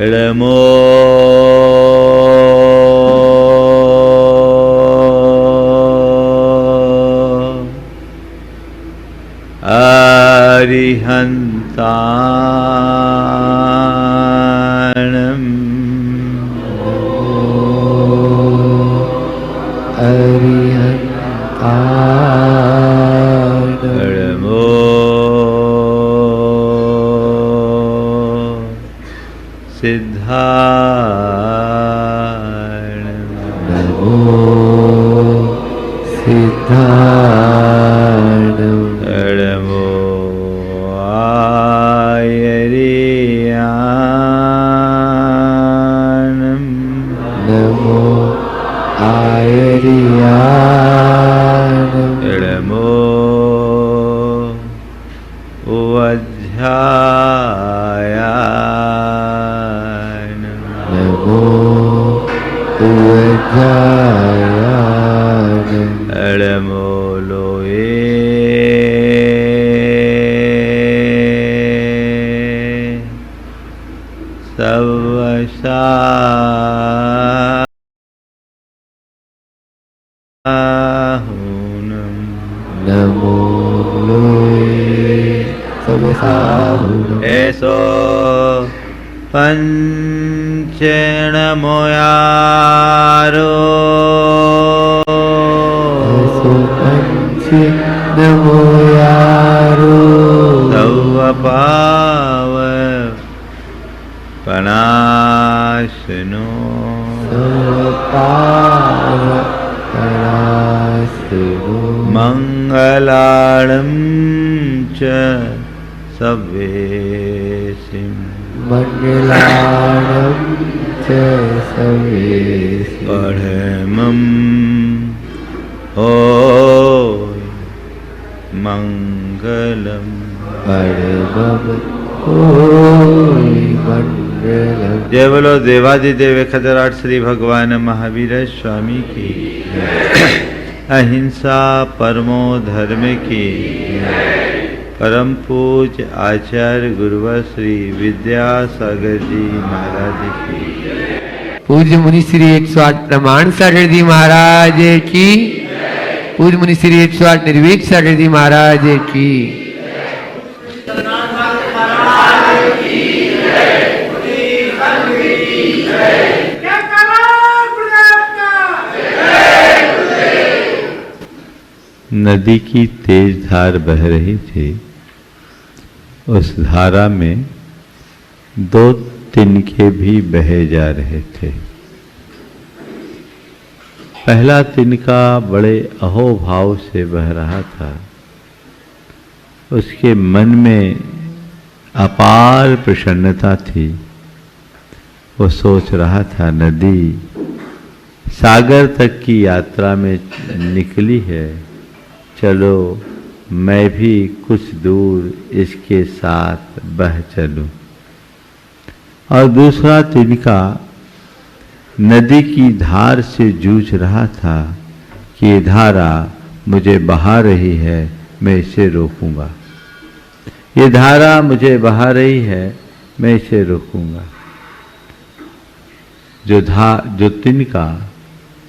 नमो अरिहन्ताणं नमो सिद्धाणं नमो सिद्धाणं नमो आयर्याणं नमो आयर्याणं नमो वज्रायाणं नमो वज्रायाणं नमो लोये सवसाहुनं नमो लोये सवसाहुनं एषो पञ्चेणमोयारो सुपंचि नमो यारो सौवपाव पणाशनो मंगलाणं च सवेसिं मंगलाणं च सवेसिं परमं हो मंगलम परमं होय मंगलम। जय बोलो देवादिदेव खतराट श्री भगवान महावीर स्वामी की अहिंसा परमो धर्म की परम पूज्य आचार्य गुरुवर श्री विद्यासागर जी महाराज की पूज्य मुनि श्री 108 प्रमाण सागर जी महाराज की पूज्य मुनि श्री 108 निर्वीक सागर जी महाराज की नदी की तेज धार बह रही थी। उस धारा में दो तिनके भी बहे जा रहे थे। पहला तिनका बड़े अहोभाव से बह रहा था। उसके मन में अपार प्रसन्नता थी। वो सोच रहा था नदी सागर तक की यात्रा में निकली है, चलो मैं भी कुछ दूर इसके साथ बह चलूं। और दूसरा तिनका नदी की धार से जूझ रहा था कि ये धारा मुझे बहा रही है, मैं इसे रोकूंगा। ये धारा मुझे बहा रही है, मैं इसे रोकूंगा। जो तिनका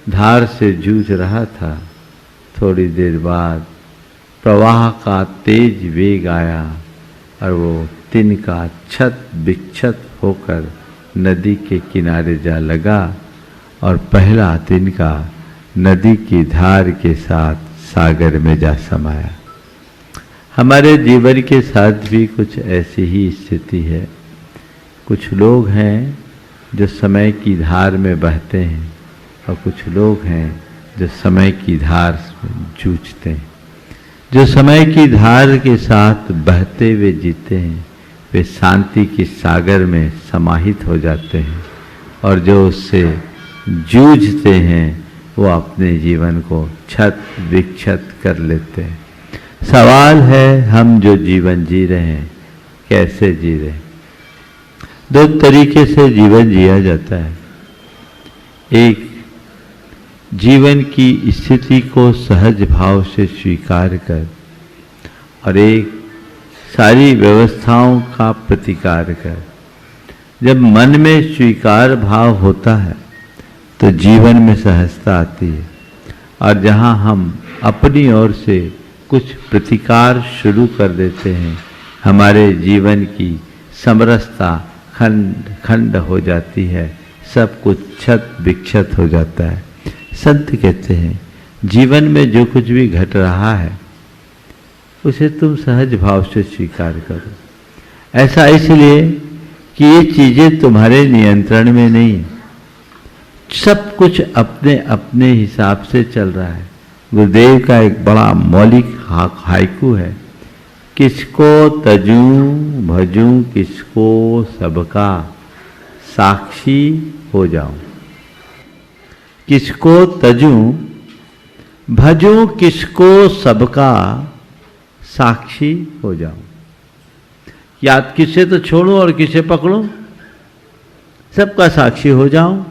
धार से जूझ रहा था, थोड़ी देर बाद प्रवाह का तेज वेग आया और वो तिनका छत विक्षत होकर नदी के किनारे जा लगा और पहला तिनका नदी की धार के साथ सागर में जा समाया। हमारे जीवन के साथ भी कुछ ऐसी ही स्थिति है। कुछ लोग हैं जो समय की धार में बहते हैं और कुछ लोग हैं जो समय की धार में जूझते हैं। जो समय की धार के साथ बहते हुए जीते हैं वे शांति की सागर में समाहित हो जाते हैं, और जो उससे जूझते हैं वो अपने जीवन को छत विक्षत कर लेते हैं। सवाल है हम जो जीवन जी रहे हैं कैसे जी रहे हैं। दो तरीके से जीवन जिया जाता है। एक, जीवन की स्थिति को सहज भाव से स्वीकार कर, और एक सारी व्यवस्थाओं का प्रतिकार कर। जब मन में स्वीकार भाव होता है तो जीवन में सहजता आती है, और जहाँ हम अपनी ओर से कुछ प्रतिकार शुरू कर देते हैं, हमारे जीवन की समरसता खंड खंड हो जाती है, सब कुछ क्षत विक्षत हो जाता है। संत कहते हैं जीवन में जो कुछ भी घट रहा है उसे तुम सहज भाव से स्वीकार करो। ऐसा इसलिए कि ये चीजें तुम्हारे नियंत्रण में नहीं है, सब कुछ अपने अपने हिसाब से चल रहा है। गुरुदेव का एक बड़ा मौलिक हाइकू है, किसको तजूं भजूं किसको सबका, साक्षी हो जाऊं। किसको तजूं भजूं किसको सबका, साक्षी हो जाऊं। याद किसे तो छोड़ूं और किसे पकड़ूं, सबका साक्षी हो जाऊं।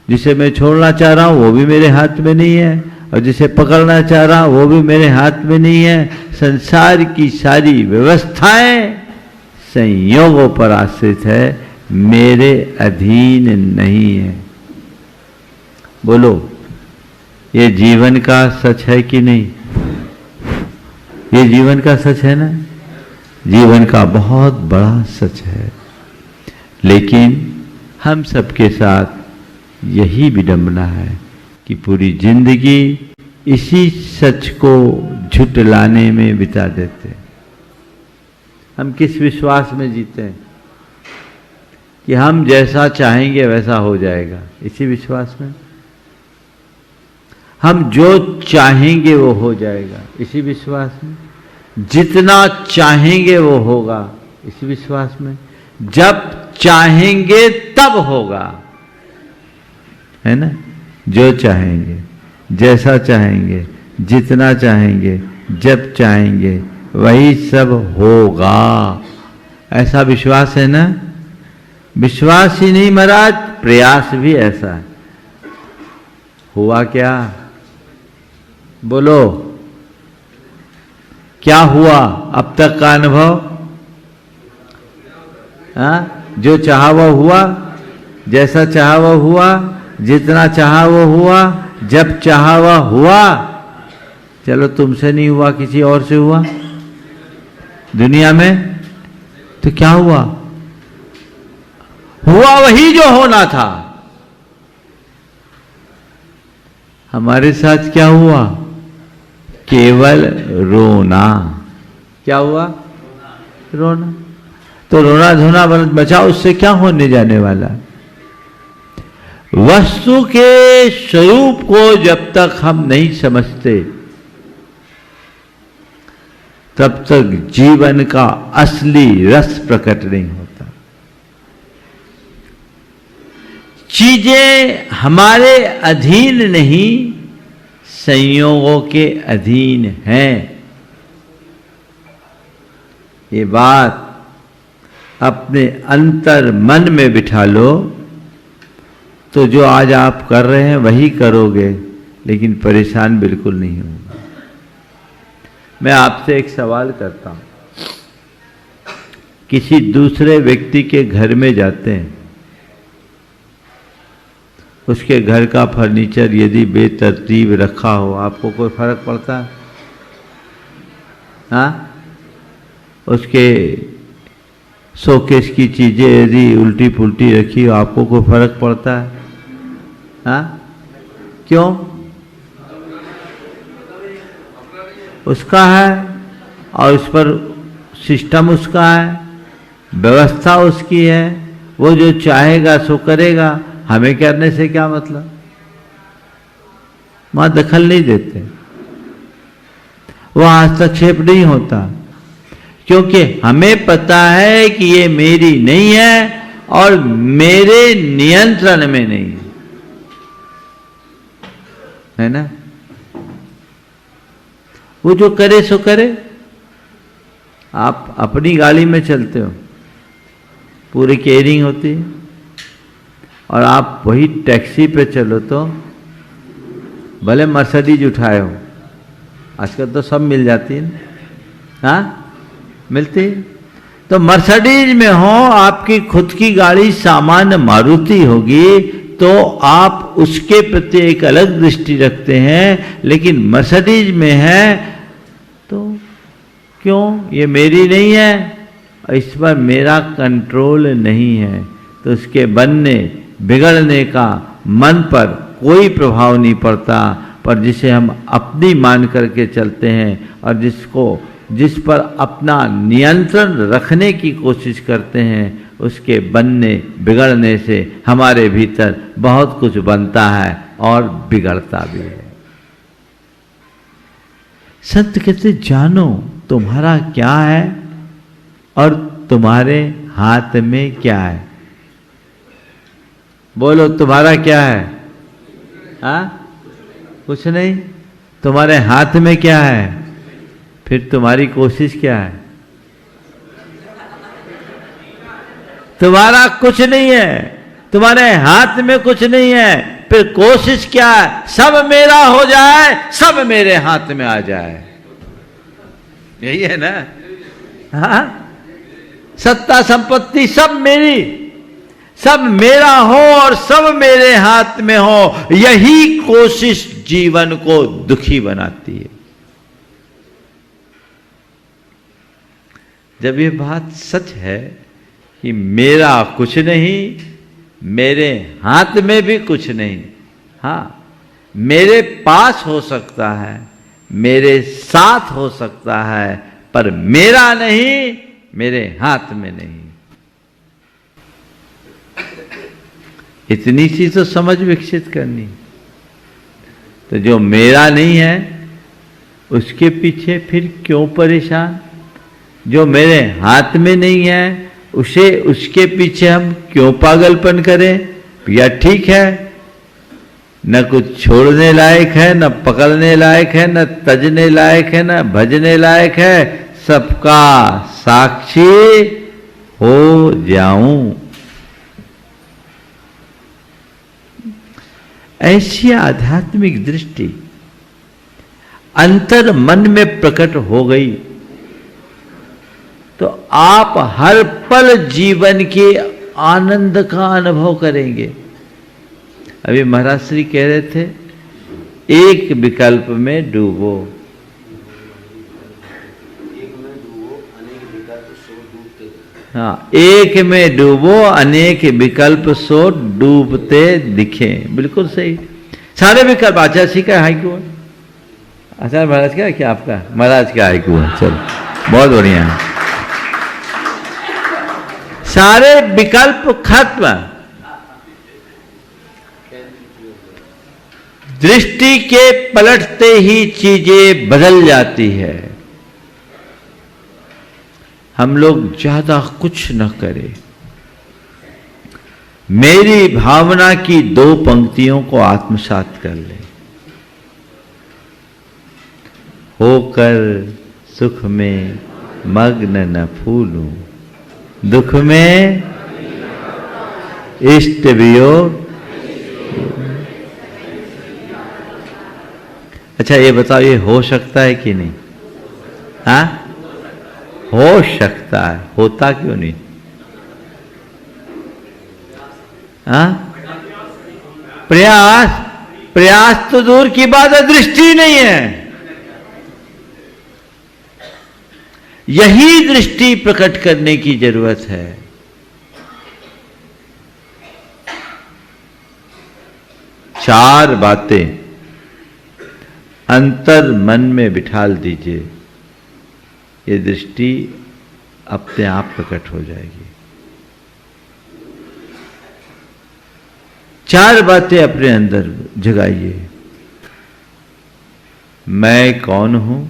जिसे मैं छोड़ना चाह रहा हूं वो भी मेरे हाथ में नहीं है, और जिसे पकड़ना चाह रहा हूं वो भी मेरे हाथ में नहीं है। संसार की सारी व्यवस्थाएं संयोगों पर आश्रित है, मेरे अधीन नहीं है। बोलो, ये जीवन का सच है कि नहीं? ये जीवन का सच है ना? जीवन का बहुत बड़ा सच है। लेकिन हम सबके साथ यही विडंबना है कि पूरी जिंदगी इसी सच को झुटलाने में बिता देते हैं। हम किस विश्वास में जीते हैं कि हम जैसा चाहेंगे वैसा हो जाएगा, इसी विश्वास में। हम जो चाहेंगे वो हो जाएगा, इसी विश्वास में। जितना चाहेंगे वो होगा, इसी विश्वास में। जब चाहेंगे तब होगा, है ना? जो चाहेंगे, जैसा चाहेंगे, जितना चाहेंगे, जब चाहेंगे वही सब होगा, ऐसा विश्वास है ना? विश्वास ही नहीं महाराज, प्रयास भी ऐसा है। हुआ क्या? बोलो, क्या हुआ अब तक का अनुभव? जो चाहा वो हुआ, जैसा चाहा वो हुआ, जितना चाहा वो हुआ, जब चाहा वह हुआ। चलो तुमसे नहीं हुआ, किसी और से हुआ दुनिया में, तो क्या हुआ? हुआ वही जो होना था। हमारे साथ क्या हुआ? केवल रोना। क्या हुआ? रोना। तो रोना धोना बचाओ, उससे क्या होने जाने वाला? वस्तु के स्वरूप को जब तक हम नहीं समझते तब तक जीवन का असली रस प्रकट नहीं होता। चीजें हमारे अधीन नहीं, संयोगों के अधीन हैं। ये बात अपने अंतर मन में बिठा लो, तो जो आज आप कर रहे हैं वही करोगे, लेकिन परेशान बिल्कुल नहीं होगा। मैं आपसे एक सवाल करता हूं, किसी दूसरे व्यक्ति के घर में जाते हैं, उसके घर का फर्नीचर यदि बेतरतीब रखा हो, आपको कोई फर्क पड़ता है? हाँ? उसके शोकेस की चीजें यदि उल्टी पुल्टी रखी हो, आपको कोई फर्क पड़ता है? हाँ? क्यों? उसका है और उस पर सिस्टम उसका है, व्यवस्था उसकी है, वो जो चाहेगा सो करेगा, हमें करने से क्या मतलब? वहां दखल नहीं देते, वहां हस्तक्षेप नहीं होता, क्योंकि हमें पता है कि ये मेरी नहीं है और मेरे नियंत्रण में नहीं है ना? वो जो करे सो करे। आप अपनी गाड़ी में चलते हो, पूरी केयरिंग होती है, और आप वही टैक्सी पे चलो तो भले मर्सिडीज उठाए हो, आजकल तो सब मिल जाती है, हाँ मिलती है, तो मर्सिडीज में हो, आपकी खुद की गाड़ी सामान्य मारुति होगी तो आप उसके प्रति एक अलग दृष्टि रखते हैं, लेकिन मर्सिडीज में है तो क्यों, ये मेरी नहीं है, इस पर मेरा कंट्रोल नहीं है, तो उसके बनने बिगड़ने का मन पर कोई प्रभाव नहीं पड़ता। पर जिसे हम अपनी मान करके चलते हैं और जिस पर अपना नियंत्रण रखने की कोशिश करते हैं, उसके बनने बिगड़ने से हमारे भीतर बहुत कुछ बनता है और बिगड़ता भी है। संत कहते जानो तुम्हारा क्या है और तुम्हारे हाथ में क्या है। बोलो तुम्हारा क्या है? हाँ, कुछ नहीं। तुम्हारे हाथ में क्या है? फिर तुम्हारी कोशिश क्या है? तुम्हारा कुछ नहीं है, तुम्हारे हाथ में कुछ नहीं है, फिर कोशिश क्या है? सब मेरा हो जाए, सब मेरे हाथ में आ जाए, यही है ना। हाँ, सत्ता संपत्ति सब मेरी, सब मेरा हो और सब मेरे हाथ में हो, यही कोशिश जीवन को दुखी बनाती है। जब ये बात सच है कि मेरा कुछ नहीं, मेरे हाथ में भी कुछ नहीं, हाँ मेरे पास हो सकता है, मेरे साथ हो सकता है, पर मेरा नहीं, मेरे हाथ में नहीं। इतनी सी तो समझ विकसित करनी। तो जो मेरा नहीं है उसके पीछे फिर क्यों परेशान? जो मेरे हाथ में नहीं है उसके पीछे हम क्यों पागलपन करें? या ठीक है, न कुछ छोड़ने लायक है, न पकड़ने लायक है, न तजने लायक है, न भजने लायक है, सबका साक्षी हो जाऊं। ऐसी आध्यात्मिक दृष्टि अंतर मन में प्रकट हो गई तो आप हर पल जीवन के आनंद का अनुभव करेंगे। अभी महाराज श्री कह रहे थे, एक विकल्प में डूबो, हाँ एक में डूबो, अनेक विकल्प सो डूबते दिखे। बिल्कुल सही, सारे विकल्प। आचार्य जी का हाइकू है, आचार्य महाराज का क्या आपका? महाराज का हाइकू है, चलो बहुत बढ़िया है। सारे विकल्प खत्म, दृष्टि के पलटते ही चीजें बदल जाती है। हम लोग ज्यादा कुछ न करें, मेरी भावना की 2 पंक्तियों को आत्मसात कर ले। होकर सुख में मग्न न फूलूं, दुख में इष्ट वियोग। अच्छा ये बताओ, ये हो सकता है कि नहीं? हाँ हो सकता है, होता क्यों नहीं? हाँ प्रयास तो दूर की बात है, दृष्टि नहीं है। यही दृष्टि प्रकट करने की जरूरत है। चार बातें अंतर मन में बिठाल दीजिए, ये दृष्टि अपने आप प्रकट हो जाएगी। 4 बातें अपने अंदर जगाइए। मैं कौन हूं?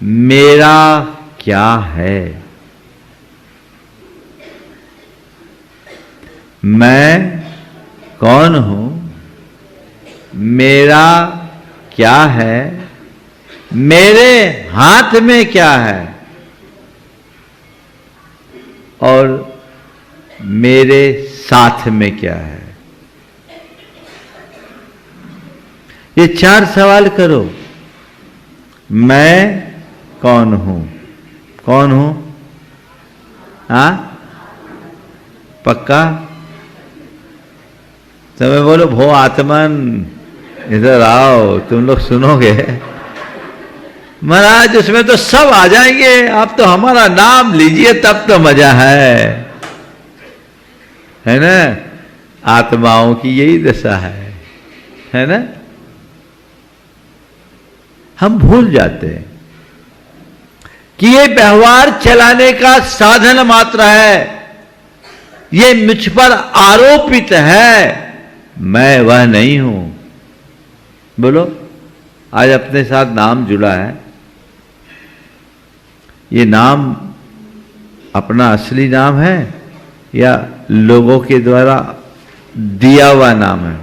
मेरा क्या है? मैं कौन हूं? मेरा क्या है? मेरे हाथ में क्या है? और मेरे साथ में क्या है? ये 4 सवाल करो। मैं कौन हूं? कौन हूं? हाँ, पक्का? तुम्हें बोलो भो आत्मन इधर आओ, तुम लोग सुनोगे। महाराज उसमें तो सब आ जाएंगे, आप तो हमारा नाम लीजिए तब तो मजा है ना? आत्माओं की यही दशा है ना? हम भूल जाते हैं कि ये व्यवहार चलाने का साधन मात्र है, ये मुझ पर आरोपित है, मैं वह नहीं हूं। बोलो, आज अपने साथ नाम जुड़ा है, ये नाम अपना असली नाम है या लोगों के द्वारा दिया हुआ नाम है?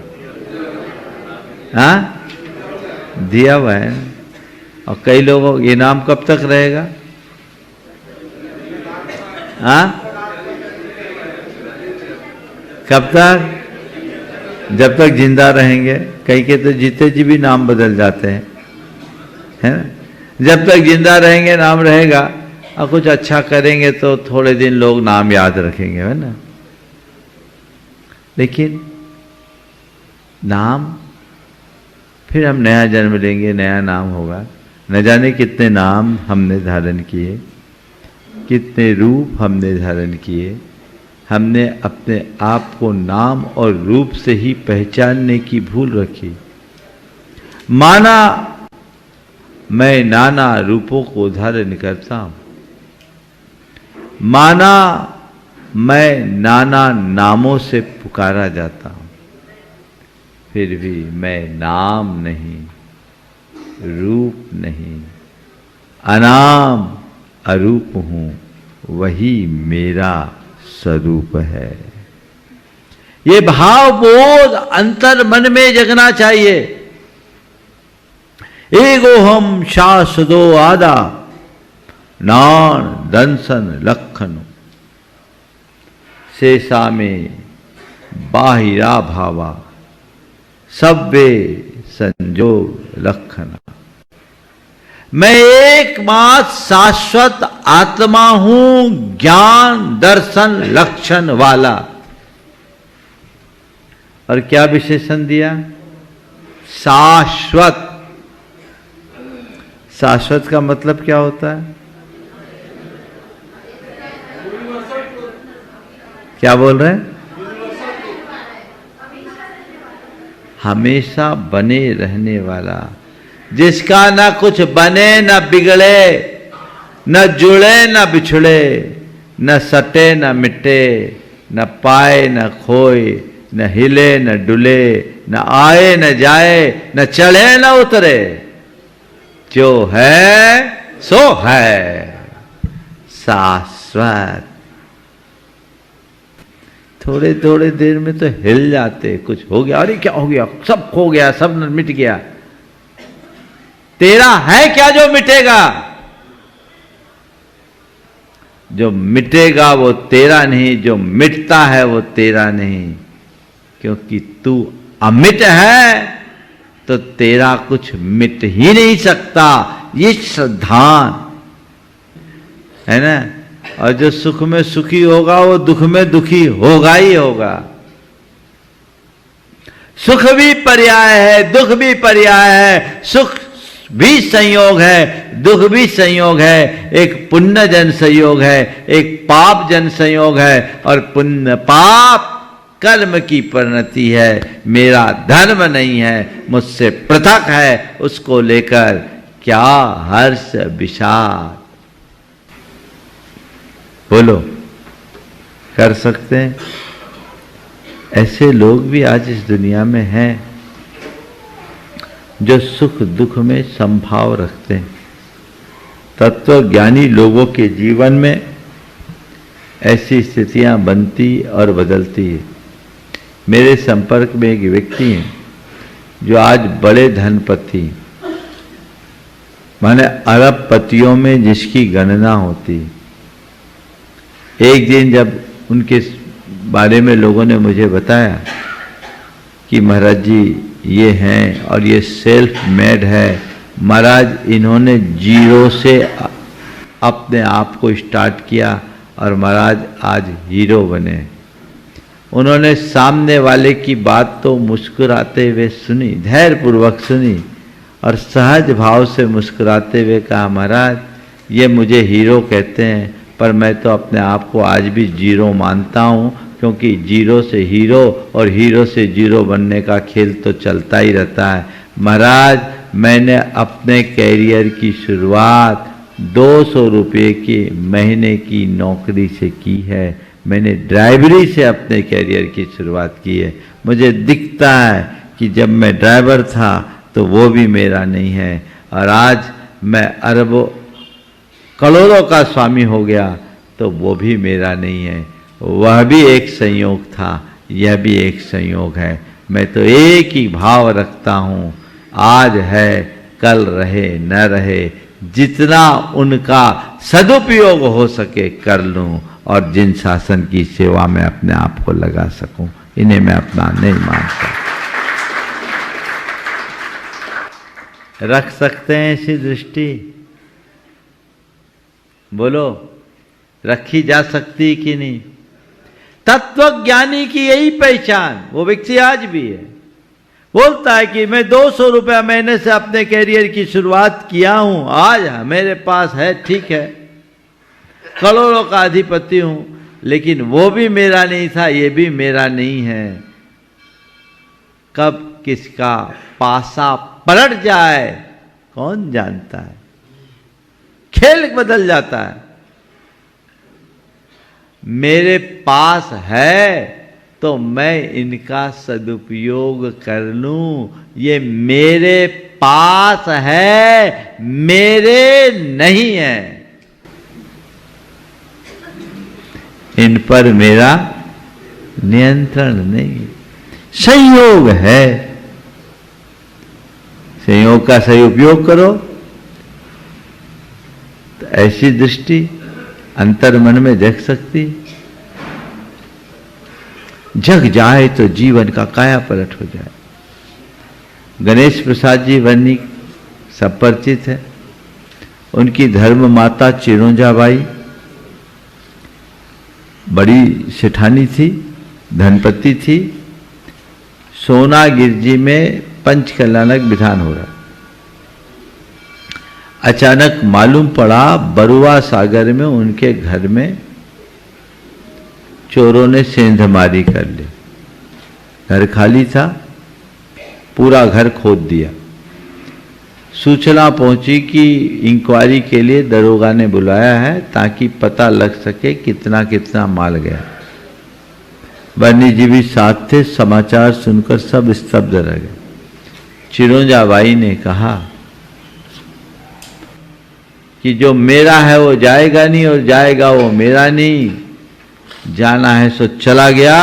हाँ, दिया हुआ है। और कई लोगों, ये नाम कब तक रहेगा? हाँ, कब तक? जब तक जिंदा रहेंगे। कई के तो जीते जी भी नाम बदल जाते हैं, है ना? जब तक जिंदा रहेंगे नाम रहेगा, और कुछ अच्छा करेंगे तो थोड़े दिन लोग नाम याद रखेंगे, है ना? लेकिन नाम, फिर हम नया जन्म लेंगे, नया नाम होगा। न जाने कितने नाम हमने धारण किए, कितने रूप हमने धारण किए। हमने अपने आप को नाम और रूप से ही पहचानने की भूल रखी। माना मैं नाना रूपों को धारण करता हूं, माना मैं नाना नामों से पुकारा जाता हूं, फिर भी मैं नाम नहीं, रूप नहीं, अनाम अरूप हूं, वही मेरा स्वरूप है। ये भाव बोध अंतर मन में जगना चाहिए। एगो हम शाश्वतो आदा नान दंसन लखन शेषा में बाहिरा भावा सब्बे संजोग लखना। मैं एकमात्र शाश्वत आत्मा हूं, ज्ञान दर्शन लक्षण वाला। और क्या विशेषण दिया? शाश्वत। शाश्वत का मतलब क्या होता है? क्या बोल रहे हैं? हमेशा बने रहने वाला, जिसका ना कुछ बने न बिगड़े, न जुड़े न बिछड़े, न सटे न मिटे, न पाए न खोए, न हिले न डुले, न आए न जाए, न चढ़े न उतरे, जो है सो है शाश्वत। थोड़े थोड़े देर में तो हिल जाते, कुछ हो गया, अरे क्या हो गया, सब खो गया, सब मिट गया। तेरा है क्या जो मिटेगा? जो मिटेगा वो तेरा नहीं, जो मिटता है वो तेरा नहीं। क्योंकि तू अमिट है तो तेरा कुछ मिट ही नहीं सकता। ये श्रद्धान है ना। और जो सुख में सुखी होगा वो दुख में दुखी होगा ही होगा। सुख भी पर्याय है, दुख भी पर्याय है। सुख भी संयोग है, दुख भी संयोग है। एक पुण्य जन संयोग है, एक पाप जन संयोग है। और पुण्य पाप कर्म की परिणति है, मेरा धर्म नहीं है, मुझसे पृथक है। उसको लेकर क्या हर्ष विषाद। बोलो, कर सकते हैं? ऐसे लोग भी आज इस दुनिया में हैं जो सुख दुख में संभाव रखते हैं। तत्वज्ञानी लोगों के जीवन में ऐसी स्थितियां बनती और बदलती है। मेरे संपर्क में एक व्यक्ति हैं जो आज बड़े धनपति, माने अरबपतियों में जिसकी गणना होती। एक दिन जब उनके बारे में लोगों ने मुझे बताया कि महाराज जी ये हैं और ये सेल्फ मेड है, महाराज इन्होंने जीरो से अपने आप को स्टार्ट किया और महाराज आज हीरो बने। उन्होंने सामने वाले की बात तो मुस्कुराते हुए सुनी, धैर्यपूर्वक सुनी और सहज भाव से मुस्कुराते हुए कहा, महाराज ये मुझे हीरो कहते हैं, पर मैं तो अपने आप को आज भी जीरो मानता हूँ, क्योंकि जीरो से हीरो और हीरो से जीरो बनने का खेल तो चलता ही रहता है। महाराज मैंने अपने कैरियर की शुरुआत 200 रुपये की महीने की नौकरी से की है। मैंने ड्राइवरी से अपने कैरियर की शुरुआत की है। मुझे दिखता है कि जब मैं ड्राइवर था तो वो भी मेरा नहीं है, और आज मैं अरबों करोड़ों का स्वामी हो गया तो वो भी मेरा नहीं है। वह भी एक संयोग था, यह भी एक संयोग है। मैं तो एक ही भाव रखता हूँ, आज है कल रहे न रहे, जितना उनका सदुपयोग हो सके कर लूँ, और जिन शासन की सेवा में अपने आप को लगा सकूं, इन्हें मैं अपना नहीं मानता। रख सकते हैं ऐसी दृष्टि? बोलो, रखी जा सकती कि नहीं? तत्वज्ञानी की यही पहचान, वो व्यक्ति आज भी है, बोलता है कि मैं 200 रुपया महीने से अपने कैरियर की शुरुआत किया हूं, आज मेरे पास है, ठीक है, करोड़ों का अधिपति हूं, लेकिन वो भी मेरा नहीं था, ये भी मेरा नहीं है। कब किसका पासा पलट जाए कौन जानता है, खेल बदल जाता है। मेरे पास है तो मैं इनका सदुपयोग कर लूं, ये मेरे पास है, मेरे नहीं है, इन पर मेरा नियंत्रण नहीं। संयोग है, संयोग का सही उपयोग करो तो ऐसी दृष्टि अंतर मन में जग सकती। जग जाए तो जीवन का काया पलट हो जाए। गणेश प्रसाद जी वर्णी सब परिचित है। उनकी धर्म माता चिरोंजाबाई बड़ी सेठानी थी, धनपति थी। सोनागिर जी में पंचकल्याणक विधान हो रहा, अचानक मालूम पड़ा बरुआ सागर में उनके घर में चोरों ने सेंधमारी कर ली। घर खाली था, पूरा घर खोद दिया। सूचना पहुंची कि इंक्वायरी के लिए दरोगा ने बुलाया है ताकि पता लग सके कितना कितना माल गया। बन्नी जी भी साथ थे। समाचार सुनकर सब स्तब्ध रह गए। चिरोंजाबाई ने कहा कि जो मेरा है वो जाएगा नहीं और जाएगा वो मेरा नहीं, जाना है सो चला गया।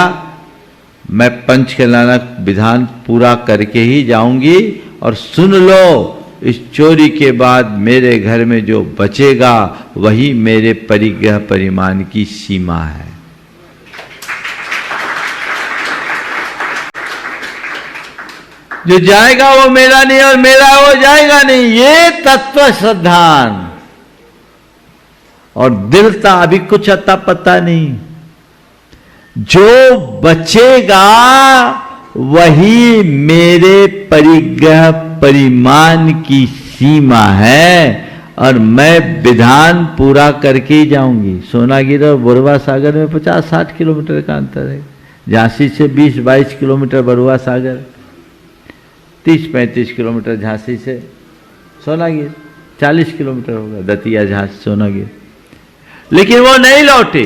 मैं पंचकल्याणक विधान पूरा करके ही जाऊंगी। और सुन लो, इस चोरी के बाद मेरे घर में जो बचेगा वही मेरे परिग्रह परिमाण की सीमा है। जो जाएगा वो मेरा नहीं और मेरा वो जाएगा नहीं, ये तत्व श्रद्धान। और दिल था अभी कुछ अता पता नहीं। जो बचेगा वही मेरे परिग्रह परिमाण की सीमा है और मैं विधान पूरा करके ही जाऊंगी। सोनागिर और बरुआ सागर में 50-60 किलोमीटर का अंतर है। झांसी से 20-22 किलोमीटर बरुआ सागर, 30-35 किलोमीटर झांसी से सोनागिर, 40 किलोमीटर होगा दतिया झांसी सोनागिर। लेकिन वो नहीं लौटे,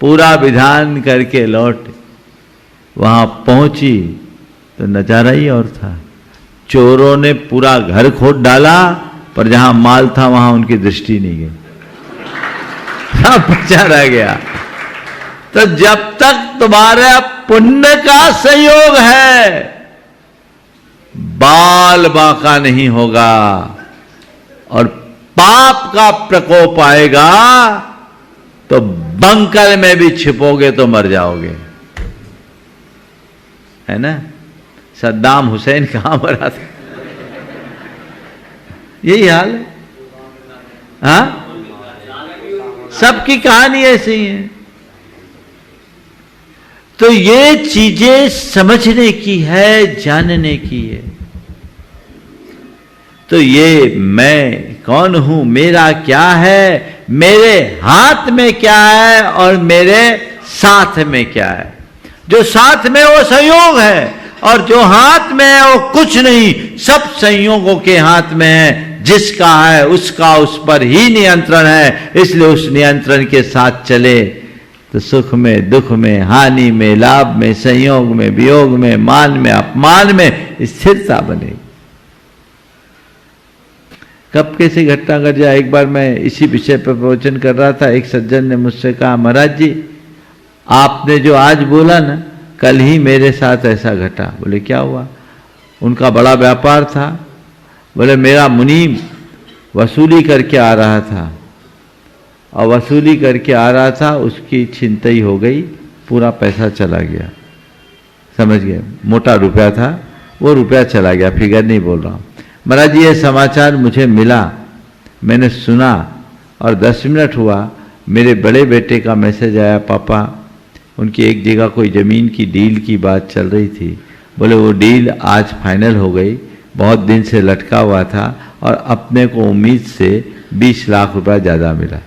पूरा विधान करके लौटे। वहां पहुंची तो नजारा ही और था। चोरों ने पूरा घर खोद डाला, पर जहां माल था वहां उनकी दृष्टि नहीं गई, सब बचा रह गया। तो जब तक तुम्हारे पुण्य का संयोग है, बाल बांका नहीं होगा और पाप का प्रकोप आएगा तो बंकर में भी छिपोगे तो मर जाओगे, है ना। सद्दाम हुसैन कहां मरा था, यही हाल है। हाँ, सबकी कहानी ऐसी है। तो ये चीजें समझने की है, जानने की है। तो ये मैं कौन हूं, मेरा क्या है, मेरे हाथ में क्या है और मेरे साथ में क्या है। जो साथ में वो संयोग है और जो हाथ में है वो कुछ नहीं, सब संयोगों के हाथ में है। जिसका है उसका उस पर ही नियंत्रण है, इसलिए उस नियंत्रण के साथ चले तो सुख में, दुख में, हानि में, लाभ में, संयोग में, वियोग में, मान में, अपमान में स्थिरता बनेगी। कब कैसी घटना घट जाए। एक बार मैं इसी विषय पर प्रवचन कर रहा था, एक सज्जन ने मुझसे कहा, महाराज जी आपने जो आज बोला ना, कल ही मेरे साथ ऐसा घटा। बोले क्या हुआ। उनका बड़ा व्यापार था। बोले मेरा मुनीम वसूली करके आ रहा था और वसूली करके आ रहा था, उसकी छिनतई हो गई, पूरा पैसा चला गया। समझ गए, मोटा रुपया था, वो रुपया चला गया, फिगर नहीं बोल रहा हूँ। महाराज जी ये समाचार मुझे मिला, मैंने सुना और 10 मिनट हुआ मेरे बड़े बेटे का मैसेज आया, पापा उनकी एक जगह कोई ज़मीन की डील की बात चल रही थी। बोले वो डील आज फाइनल हो गई, बहुत दिन से लटका हुआ था और अपने को उम्मीद से 20 लाख रुपया ज़्यादा मिला।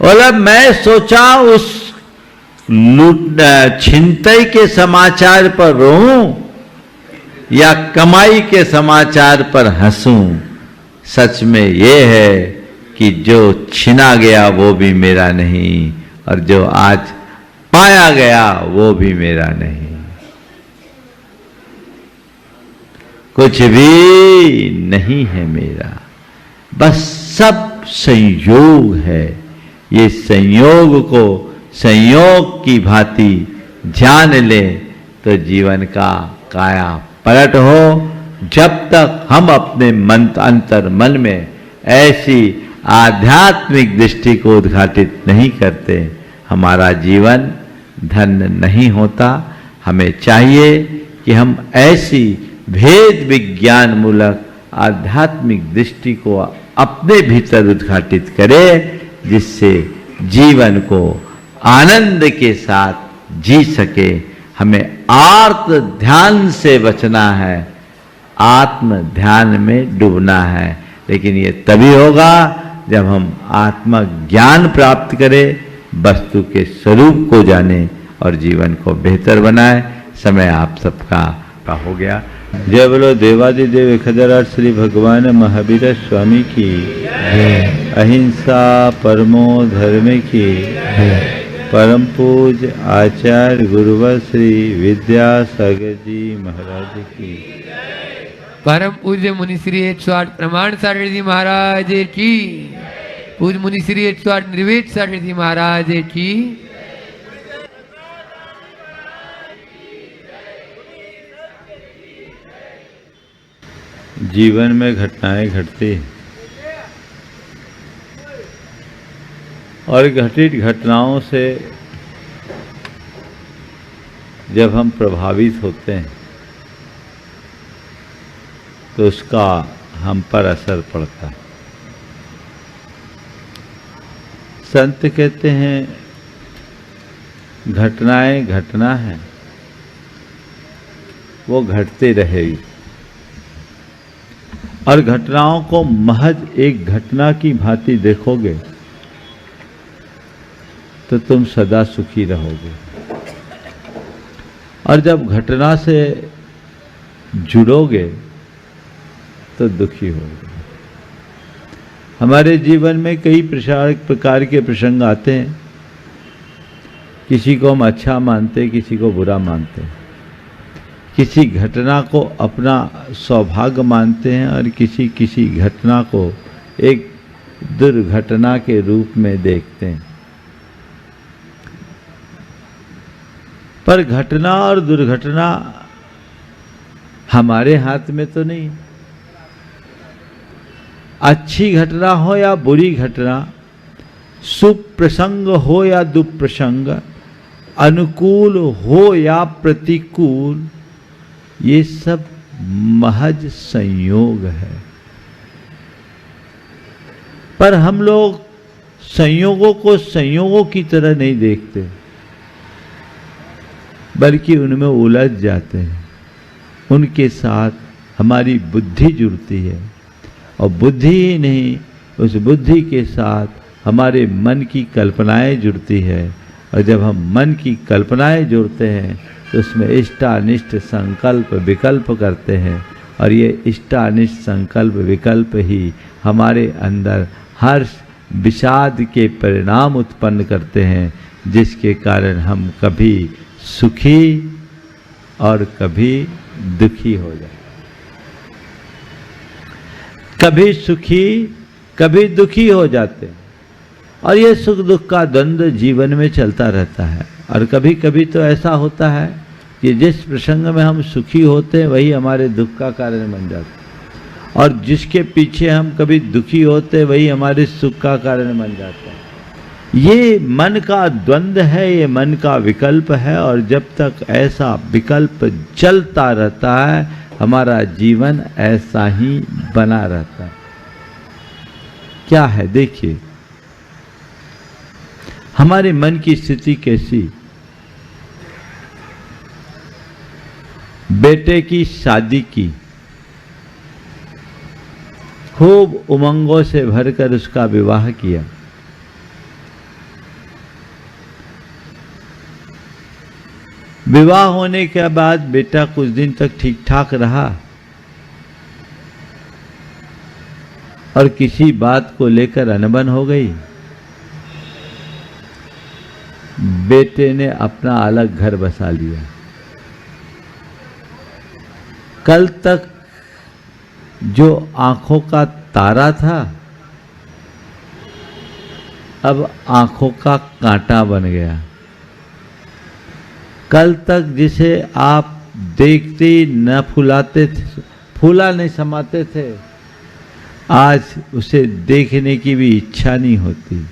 और अब मैं सोचा उस लूट छिनतई के समाचार पर रोऊं या कमाई के समाचार पर हंसूं। सच में ये है कि जो छिना गया वो भी मेरा नहीं और जो आज पाया गया वो भी मेरा नहीं। कुछ भी नहीं है मेरा, बस सब संयोग है। ये संयोग को संयोग की भांति जान ले तो जीवन का काया पलट हो। जब तक हम अपने मन अंतर मन में ऐसी आध्यात्मिक दृष्टि को उद्घाटित नहीं करते, हमारा जीवन धन्य नहीं होता। हमें चाहिए कि हम ऐसी भेद विज्ञान मूलक आध्यात्मिक दृष्टि को अपने भीतर उद्घाटित करें, जिससे जीवन को आनंद के साथ जी सके। हमें आर्त ध्यान से बचना है, आत्म ध्यान में डूबना है। लेकिन ये तभी होगा जब हम आत्म ज्ञान प्राप्त करें, वस्तु के स्वरूप को जाने और जीवन को बेहतर बनाए। समय आप सबका हो गया। जय बोलो देवादिदेव एकहज़ार श्री भगवान महावीर स्वामी की, अहिंसा परमो धर्म की, परम पूज आचार्य गुरुवर श्री विद्यासागर जी महाराज की, परम पूज्य मुनि श्री 108 प्रमाण सागर जी महाराज की, पूज्य मुनि श्री 108 निर्वेद सागर जी महाराज की। जीवन में घटनाएं घटती हैं और घटित घटनाओं से जब हम प्रभावित होते हैं तो उसका हम पर असर पड़ता है। संत कहते हैं घटनाएं घटना है, वो घटते रहेगी और घटनाओं को महज एक घटना की भांति देखोगे तो तुम सदा सुखी रहोगे। और जब घटना से जुड़ोगे तो दुखी होगे। हमारे जीवन में कई प्रकार के प्रसंग आते हैं। किसी को हम अच्छा मानते, किसी को बुरा मानते हैं। किसी घटना को अपना सौभाग्य मानते हैं और किसी घटना को एक दुर्घटना के रूप में देखते हैं। पर घटना और दुर्घटना हमारे हाथ में तो नहीं। अच्छी घटना हो या बुरी घटना, शुभ प्रसंग हो या दुष्प्रसंग, अनुकूल हो या प्रतिकूल, ये सब महज संयोग है। पर हम लोग संयोगों को संयोगों की तरह नहीं देखते, बल्कि उनमें उलझ जाते हैं। उनके साथ हमारी बुद्धि जुड़ती है, और बुद्धि ही नहीं, उस बुद्धि के साथ हमारे मन की कल्पनाएं जुड़ती है, और जब हम मन की कल्पनाएं जोड़ते हैं तो उसमें इष्टानिष्ट संकल्प विकल्प करते हैं, और ये इष्टानिष्ट संकल्प विकल्प ही हमारे अंदर हर्ष विषाद के परिणाम उत्पन्न करते हैं, जिसके कारण हम कभी सुखी और कभी दुखी हो जाते, कभी सुखी कभी दुखी हो जाते हैं। और ये सुख दुख का द्वंद्व जीवन में चलता रहता है। और कभी कभी तो ऐसा होता है कि जिस प्रसंग में हम सुखी होते हैं वही हमारे दुख का कारण बन जाता है, और जिसके पीछे हम कभी दुखी होते हैं वही हमारे सुख का कारण बन जाता है। ये मन का द्वंद्व है, ये मन का विकल्प है, और जब तक ऐसा विकल्प चलता रहता है हमारा जीवन ऐसा ही बना रहता है। क्या है देखिए, हमारे मन की स्थिति कैसी। बेटे की शादी की, खूब उमंगों से भरकर उसका विवाह किया। विवाह होने के बाद बेटा कुछ दिन तक ठीक ठाक रहा, और किसी बात को लेकर अनबन हो गई। बेटे ने अपना अलग घर बसा लिया। कल तक जो आंखों का तारा था अब आंखों का कांटा बन गया। कल तक जिसे आप देखते ही न फुलाते थे, फूला नहीं समाते थे, आज उसे देखने की भी इच्छा नहीं होती।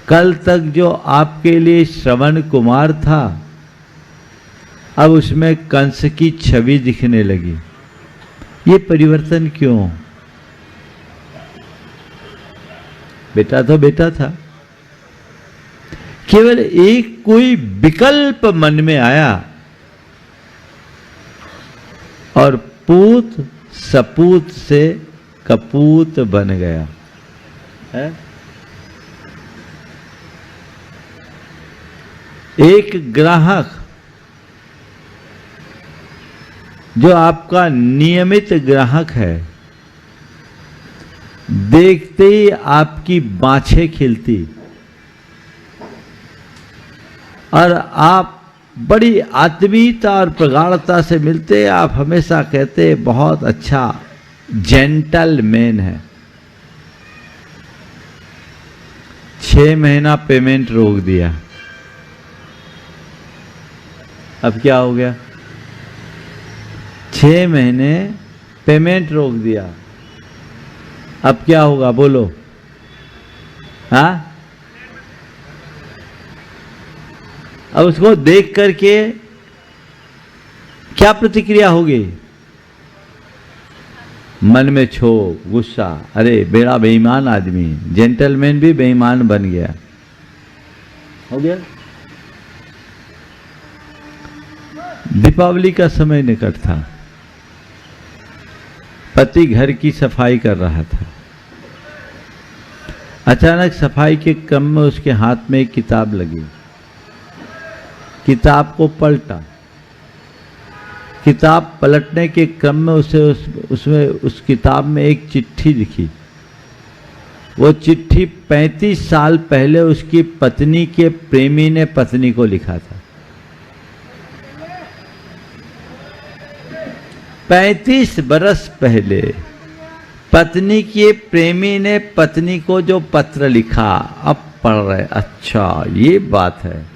कल तक जो आपके लिए श्रवण कुमार था अब उसमें कंस की छवि दिखने लगी। ये परिवर्तन क्यों? बेटा तो बेटा था, केवल एक कोई विकल्प मन में आया और पूत सपूत से कपूत बन गया है। एक ग्राहक जो आपका नियमित ग्राहक है, देखते ही आपकी बाछें खिलती और आप बड़ी आत्मीयता और प्रगाढ़ता से मिलते। आप हमेशा कहते बहुत अच्छा जेंटलमैन है। 6 महीना पेमेंट रोक दिया, अब क्या हो गया? 6 महीने पेमेंट रोक दिया, अब क्या होगा बोलो? हाँ, अब उसको देख करके क्या प्रतिक्रिया होगी? मन में क्षोभ, गुस्सा, अरे बेड़ा बेईमान आदमी, जेंटलमैन भी बेईमान बन गया, हो गया। दीपावली का समय निकट था, पति घर की सफाई कर रहा था। अचानक सफाई के क्रम में उसके हाथ में एक किताब लगी। किताब को पलटा। किताब पलटने के क्रम में उसमें उस किताब में एक चिट्ठी दिखी। वो चिट्ठी 35 साल पहले उसकी पत्नी के प्रेमी ने पत्नी को लिखा था। 35 बरस पहले पत्नी के प्रेमी ने पत्नी को जो पत्र लिखा, अब पढ़ रहे, अच्छा ये बात है।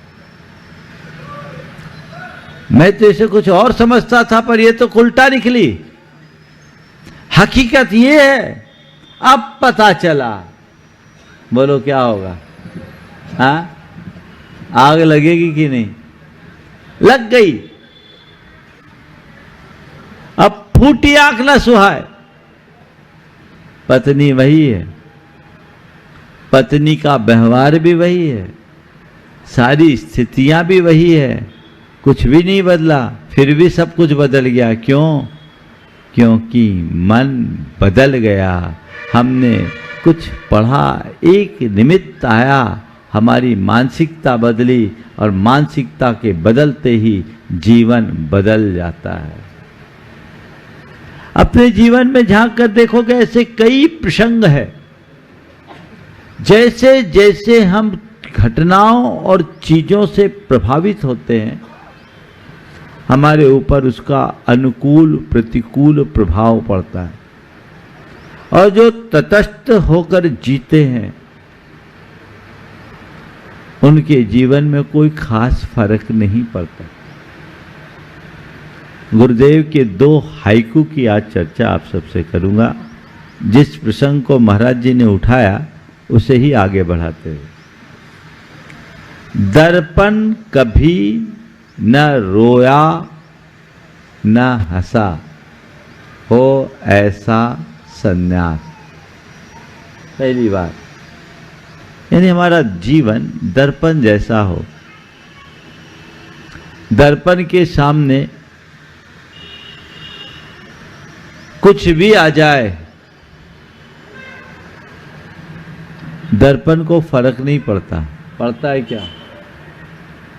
मैं तो इसे कुछ और समझता था, पर ये तो उल्टा निकली। हकीकत ये है, अब पता चला। बोलो क्या होगा? हाँ, आग लगेगी कि नहीं? लग गई। अब फूटी आंख न सुहाए। पत्नी वही है, पत्नी का व्यवहार भी वही है, सारी स्थितियां भी वही है, कुछ भी नहीं बदला, फिर भी सब कुछ बदल गया। क्यों? क्योंकि मन बदल गया, हमने कुछ पढ़ा, एक निमित्त आया, हमारी मानसिकता बदली और मानसिकता के बदलते ही जीवन बदल जाता है। अपने जीवन में झांक कर देखोगे ऐसे कई प्रसंग है, जैसे जैसे हम घटनाओं और चीजों से प्रभावित होते हैं हमारे ऊपर उसका अनुकूल प्रतिकूल प्रभाव पड़ता है, और जो तटस्थ होकर जीते हैं उनके जीवन में कोई खास फर्क नहीं पड़ता। गुरुदेव के 2 हाइकू की आज चर्चा आप सबसे करूंगा। जिस प्रसंग को महाराज जी ने उठाया उसे ही आगे बढ़ाते हुए, दर्पण कभी न रोया न हंसा, हो ऐसा सन्यास। पहली बात, यानी हमारा जीवन दर्पण जैसा हो। दर्पण के सामने कुछ भी आ जाए, दर्पण को फर्क नहीं पड़ता। पड़ता है क्या?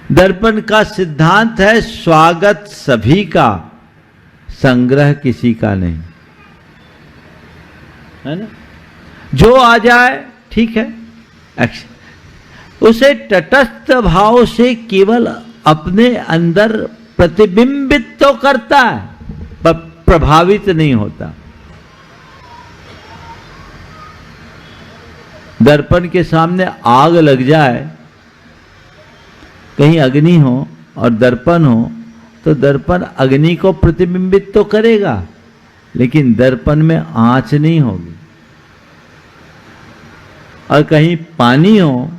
दर्पण का सिद्धांत है स्वागत सभी का, संग्रह किसी का नहीं, है ना? जो आ जाए ठीक है, एक्शन। उसे तटस्थ भाव से केवल अपने अंदर प्रतिबिंबित तो करता है पर प्रभावित नहीं होता। दर्पण के सामने आग लग जाए, कहीं अग्नि हो और दर्पण हो, तो दर्पण अग्नि को प्रतिबिंबित तो करेगा लेकिन दर्पण में आंच नहीं होगी। और कहीं पानी हो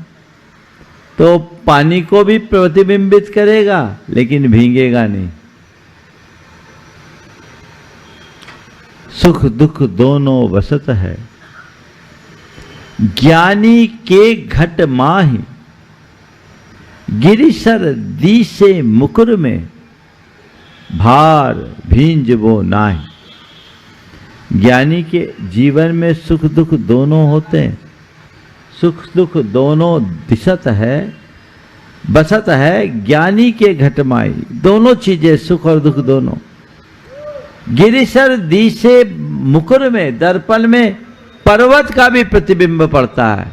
तो पानी को भी प्रतिबिंबित करेगा लेकिन भीगेगा नहीं। सुख दुख दोनों वसत है, ज्ञानी के घट माहि, गिरिसर दी से मुकुर में, भार भींज वो नाहि। ज्ञानी के जीवन में सुख दुख दोनों होते हैं, सुख दुख दोनों दिशत है, बसत है ज्ञानी के घटमाई। दोनों चीजें सुख और दुख दोनों। गिरिसर दी से मुकुर में, दर्पण में पर्वत का भी प्रतिबिंब पड़ता है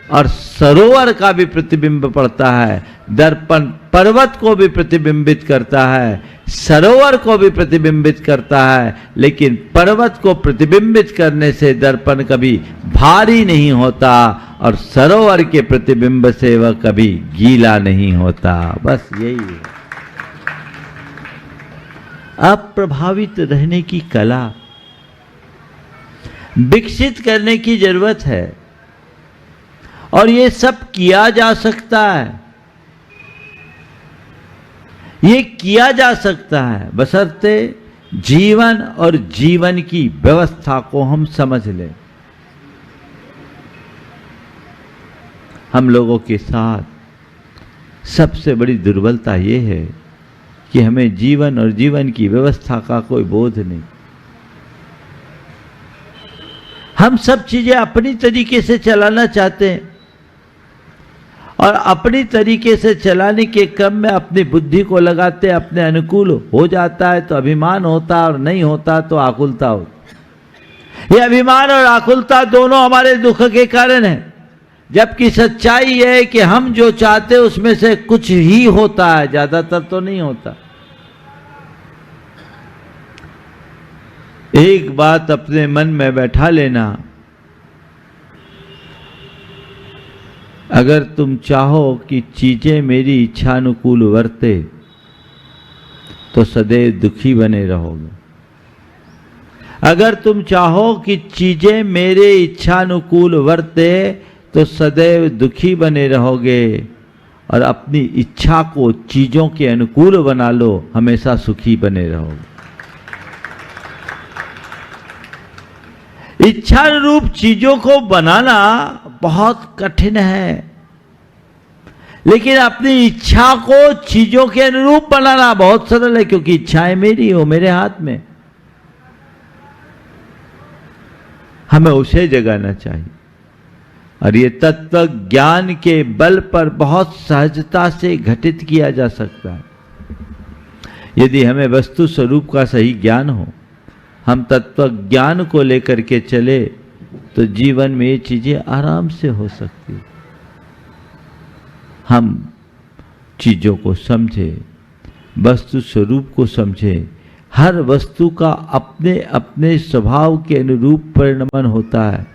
और सरोवर का भी प्रतिबिंब पड़ता है। दर्पण पर्वत को भी प्रतिबिंबित करता है, सरोवर को भी प्रतिबिंबित करता है, लेकिन पर्वत को प्रतिबिंबित करने से दर्पण कभी भारी नहीं होता और सरोवर के प्रतिबिंब से वह कभी गीला नहीं होता। बस यही है। अप्रभावित रहने की कला विकसित करने की जरूरत है और ये सब किया जा सकता है, ये किया जा सकता है बशर्ते जीवन और जीवन की व्यवस्था को हम समझ लें। हम लोगों के साथ सबसे बड़ी दुर्बलता ये है कि हमें जीवन और जीवन की व्यवस्था का कोई बोध नहीं। हम सब चीजें अपनी तरीके से चलाना चाहते हैं और अपनी तरीके से चलाने के क्रम में अपनी बुद्धि को लगाते, अपने अनुकूल हो जाता है तो अभिमान होता और नहीं होता तो आकुलता होती। ये अभिमान और आकुलता दोनों हमारे दुख के कारण है, जबकि सच्चाई है कि हम जो चाहते उसमें से कुछ ही होता है, ज्यादातर तो नहीं होता। एक बात अपने मन में बैठा लेना, अगर तुम चाहो कि चीजें मेरी इच्छानुकूल वर्ते तो सदैव दुखी बने रहोगे। अगर तुम चाहो कि चीजें मेरे इच्छानुकूल वर्ते तो सदैव दुखी बने रहोगे और अपनी इच्छा को चीजों के अनुकूल बना लो, हमेशा सुखी बने रहोगे। इच्छा रूप चीजों को बनाना बहुत कठिन है, लेकिन अपनी इच्छा को चीजों के अनुरूप बनाना बहुत सरल है, क्योंकि इच्छाएं मेरी हो, मेरे हाथ में। हमें उसे जगाना चाहिए, और ये तत्व ज्ञान के बल पर बहुत सहजता से घटित किया जा सकता है। यदि हमें वस्तु स्वरूप का सही ज्ञान हो, हम तत्व ज्ञान को लेकर के चले, तो जीवन में ये चीजें आराम से हो सकती। हम चीजों को समझे, वस्तु स्वरूप को समझे। हर वस्तु का अपने अपने स्वभाव के अनुरूप परिणमन होता है,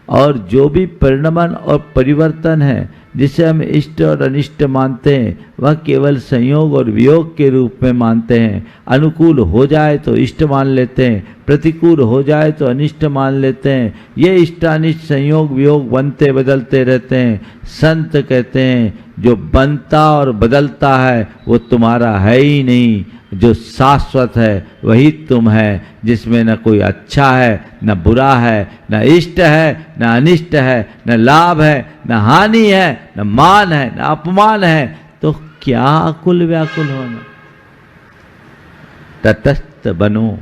और जो भी परिणमन और परिवर्तन है, जिसे हम इष्ट और अनिष्ट मानते हैं, वह केवल संयोग और वियोग के रूप में मानते हैं। अनुकूल हो जाए तो इष्ट मान लेते हैं, प्रतिकूल हो जाए तो अनिष्ट मान लेते हैं। ये इष्ट अनिष्ट संयोग वियोग बनते बदलते रहते हैं। संत कहते हैं जो बनता और बदलता है वो तुम्हारा है ही नहीं, जो शाश्वत है वही तुम है, जिसमें न कोई अच्छा है न बुरा है, न इष्ट है न अनिष्ट है, न लाभ है न हानि है, न मान है न अपमान है। तो क्या आकुल व्याकुल होना, तटस्थ बनो।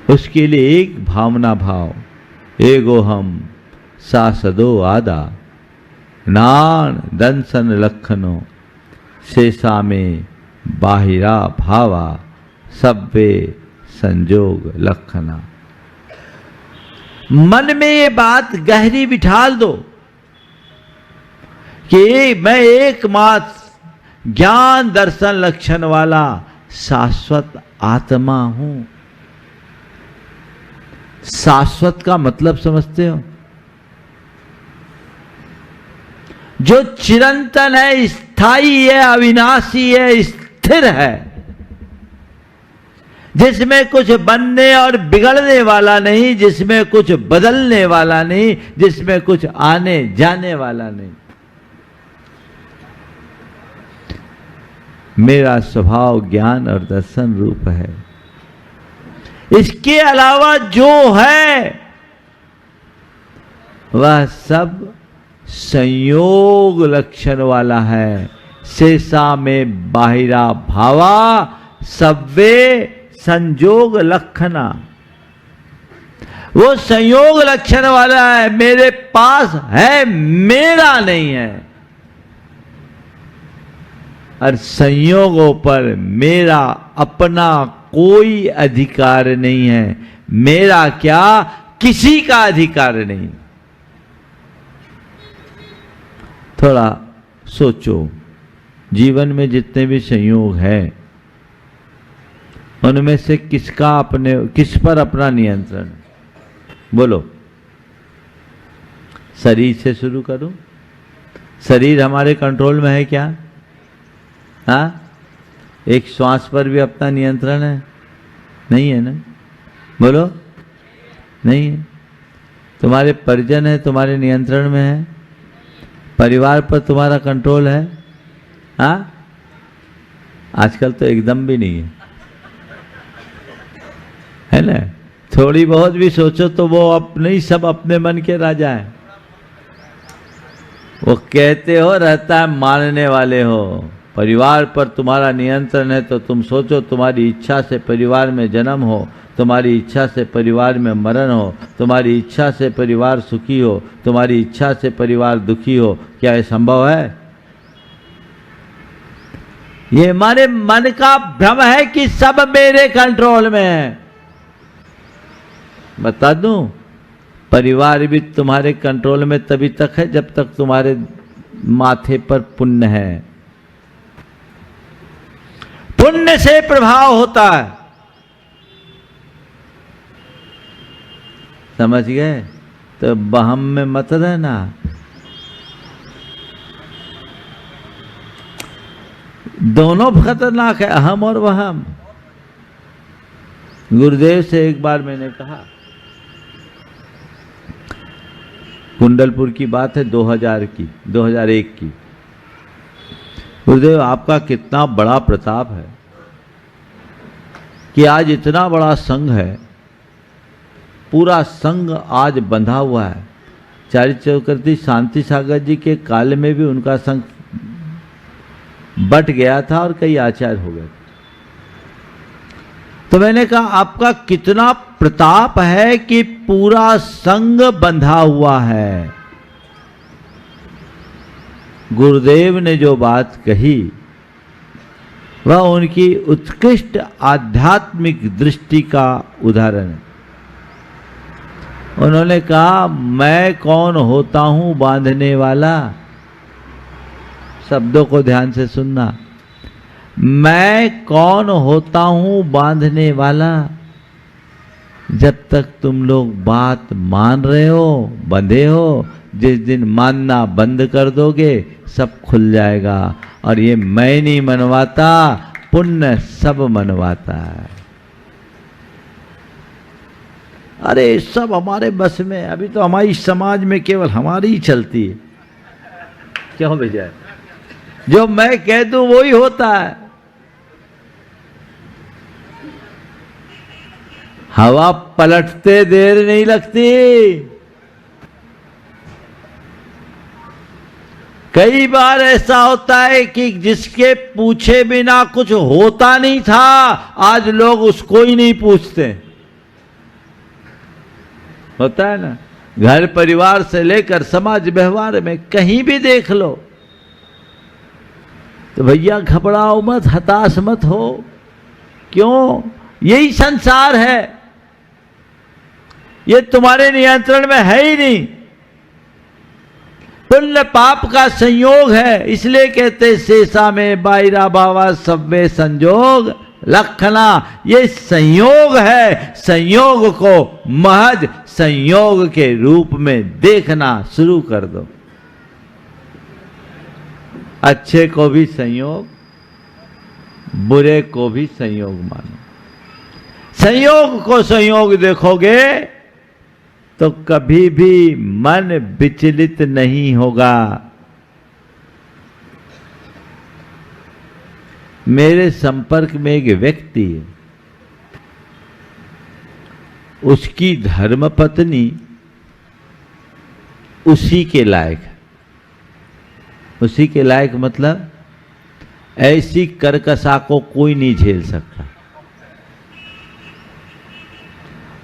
उसके लिए एक भावना भाव, एगो हम सासदो आदा नान दंसन लखनो शेषा में बाहिरा भावा सब्बे संजोग लखना। मन में ये बात गहरी बिठा दो कि मैं एकमात्र ज्ञान दर्शन लक्षण वाला शाश्वत आत्मा हूं। शाश्वत का मतलब समझते हो? जो चिरंतन है, स्थायी है, अविनाशी है, स्थिर है, जिसमें कुछ बनने और बिगड़ने वाला नहीं, जिसमें कुछ बदलने वाला नहीं, जिसमें कुछ आने जाने वाला नहीं। मेरा स्वभाव ज्ञान और दर्शन रूप है। इसके अलावा जो है वह सब संयोग लक्षण वाला है। शेषा में बाहिरा भावा सब्बे संजोग लक्षणा। वो संयोग लक्षण वाला है, मेरे पास है, मेरा नहीं है। और संयोगों पर मेरा अपना कोई अधिकार नहीं है। मेरा क्या, किसी का अधिकार नहीं। थोड़ा सोचो, जीवन में जितने भी संयोग हैं, उनमें से किस पर अपना नियंत्रण? बोलो। शरीर से शुरू करो। शरीर हमारे कंट्रोल में है क्या? हाँ, एक श्वास पर भी अपना नियंत्रण है? नहीं है ना? बोलो, नहीं है। तुम्हारे परिजन है, तुम्हारे नियंत्रण में है? परिवार पर तुम्हारा कंट्रोल है? हाँ, आजकल तो एकदम भी नहीं है ना? थोड़ी बहुत भी सोचो तो वो अपने ही सब अपने मन के राजा है। वो कहते हो रहता है, मानने वाले हो। परिवार पर तुम्हारा नियंत्रण है तो तुम सोचो, तुम्हारी इच्छा से परिवार में जन्म हो, तुम्हारी इच्छा से परिवार में मरण हो, तुम्हारी इच्छा से परिवार सुखी हो, तुम्हारी इच्छा से परिवार दुखी हो। क्या ये संभव है? ये हमारे मन का भ्रम है कि सब मेरे कंट्रोल में है। बता दूं, परिवार भी तुम्हारे कंट्रोल में तभी तक है जब तक तुम्हारे माथे पर पुण्य है। पुण्य से प्रभाव होता है। समझ गए? तो बहम में मत रहना। दोनों खतरनाक है, अहम और वहम। गुरुदेव से एक बार मैंने कहा, कुंडलपुर की बात है 2001 की। गुरुदेव, आपका कितना बड़ा प्रताप है कि आज इतना बड़ा संघ है, पूरा संघ आज बंधा हुआ है, चारित्र चक्रवर्ती शांति सागर जी के काल में भी उनका संघ बट गया था और कई आचार्य हो गए। तो मैंने कहा आपका कितना प्रताप है कि पूरा संघ बंधा हुआ है। गुरुदेव ने जो बात कही वह उनकी उत्कृष्ट आध्यात्मिक दृष्टि का उदाहरण है। उन्होंने कहा मैं कौन होता हूं बांधने वाला। शब्दों को ध्यान से सुनना। मैं कौन होता हूं बांधने वाला। जब तक तुम लोग बात मान रहे हो, बंधे हो, जिस दिन मानना बंद कर दोगे सब खुल जाएगा। और ये मैं नहीं मनवाता, पुण्य सब मनवाता है। अरे सब हमारे बस में, अभी तो हमारी समाज में केवल हमारी ही चलती है। क्यों भैया? जो मैं कह दूं वो ही होता है। हवा पलटते देर नहीं लगती। कई बार ऐसा होता है कि जिसके पूछे बिना कुछ होता नहीं था, आज लोग उसको ही नहीं पूछते। होता है ना, घर परिवार से लेकर समाज व्यवहार में कहीं भी देख लो। तो भैया घबराओ मत, हताश मत हो। क्यों? यही संसार है, ये तुम्हारे नियंत्रण में है ही नहीं। पुण्य पाप का संयोग है। इसलिए कहते शेषा में बायरा बाबा सब्बे संजोग लखना। ये संयोग है। संयोग को महज संयोग के रूप में देखना शुरू कर दो। अच्छे को भी संयोग, बुरे को भी संयोग मानो। संयोग को संयोग देखोगे तो कभी भी मन विचलित नहीं होगा। मेरे संपर्क में एक व्यक्ति है, उसकी धर्मपत्नी उसी के लायक है। उसी के लायक मतलब ऐसी कर्कशा को कोई नहीं झेल सकता।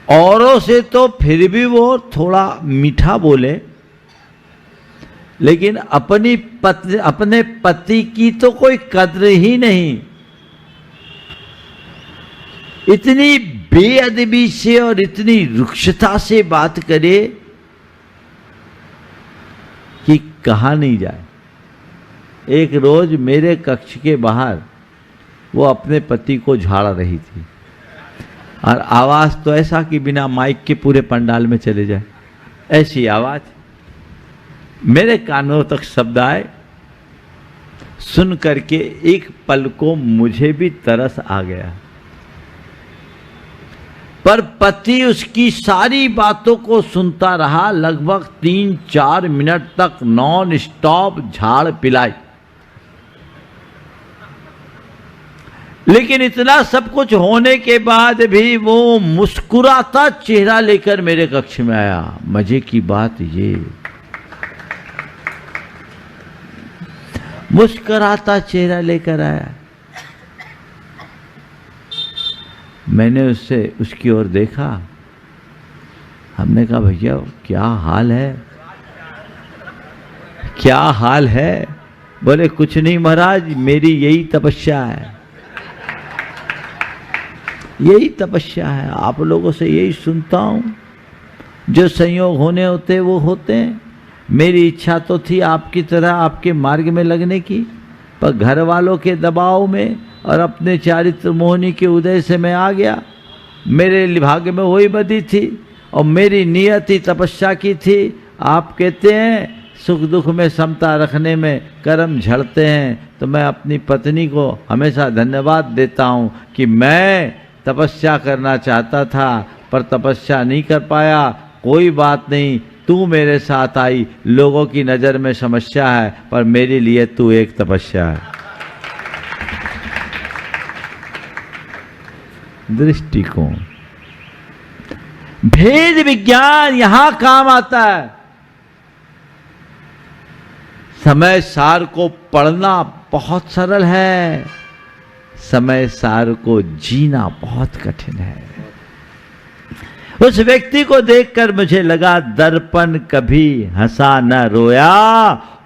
औरों से तो फिर भी वो थोड़ा मीठा बोले, लेकिन अपने पति की तो कोई कद्र ही नहीं। इतनी बेअदबी से और इतनी रुक्षता से बात करे कि कहा नहीं जाए। एक रोज मेरे कक्ष के बाहर वो अपने पति को झाड़ रही थी, और आवाज तो ऐसा कि बिना माइक के पूरे पंडाल में चले जाए, ऐसी आवाज। मेरे कानों तक शब्द आए। सुन करके एक पल को मुझे भी तरस आ गया, पर पति उसकी सारी बातों को सुनता रहा। लगभग 3-4 मिनट तक नॉन स्टॉप झाड़ पिलाई। लेकिन इतना सब कुछ होने के बाद भी वो मुस्कुराता चेहरा लेकर मेरे कक्ष में आया। मजे की बात ये, मुस्कुराता चेहरा लेकर आया। मैंने उसकी ओर देखा। हमने कहा भैया क्या हाल है, क्या हाल है? बोले कुछ नहीं महाराज, मेरी यही तपस्या है, यही तपस्या है। आप लोगों से यही सुनता हूं, जो संयोग होने होते वो होते हैं। मेरी इच्छा तो थी आपकी तरह आपके मार्ग में लगने की, पर घर वालों के दबाव में और अपने चारित्र मोहनी के उदय से मैं आ गया। मेरे भाग्य में वही बदी थी और मेरी नियत ही तपस्या की थी। आप कहते हैं सुख दुख में समता रखने में कर्म झड़ते हैं, तो मैं अपनी पत्नी को हमेशा धन्यवाद देता हूँ कि मैं तपस्या करना चाहता था पर तपस्या नहीं कर पाया। कोई बात नहीं, तू मेरे साथ आई। लोगों की नज़र में समस्या है, पर मेरे लिए तू एक तपस्या है। दृष्टिकोण, भेद विज्ञान यहां काम आता है। समय सार को पढ़ना बहुत सरल है, समय सार को जीना बहुत कठिन है। उस व्यक्ति को देखकर मुझे लगा दर्पण कभी हंसा न रोया,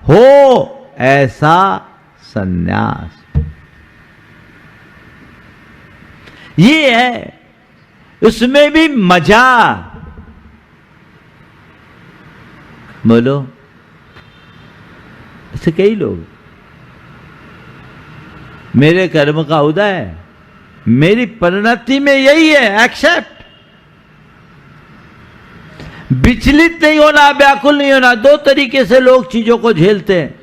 हो ऐसा सन्यास। ये है, उसमें भी मजा। बोलो, ऐसे कई लोग, मेरे कर्म का उदय, मेरी परिणति में यही है, एक्सेप्ट। विचलित नहीं होना, व्याकुल नहीं होना। दो तरीके से लोग चीजों को झेलते हैं,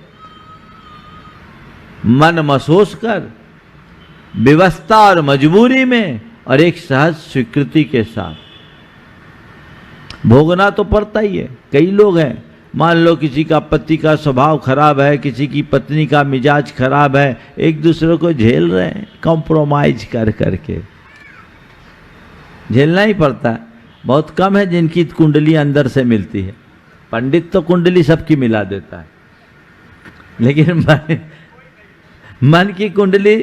मन महसूस कर, व्यवस्था और मजबूरी में, और एक सहज स्वीकृति के साथ। भोगना तो पड़ता ही है। कई लोग हैं, मान लो किसी का पति का स्वभाव खराब है, किसी की पत्नी का मिजाज खराब है, एक दूसरे को झेल रहे हैं, कॉम्प्रोमाइज कर करके झेलना ही पड़ता है। बहुत कम है जिनकी कुंडली अंदर से मिलती है। पंडित तो कुंडली सबकी मिला देता है, लेकिन मन की कुंडली,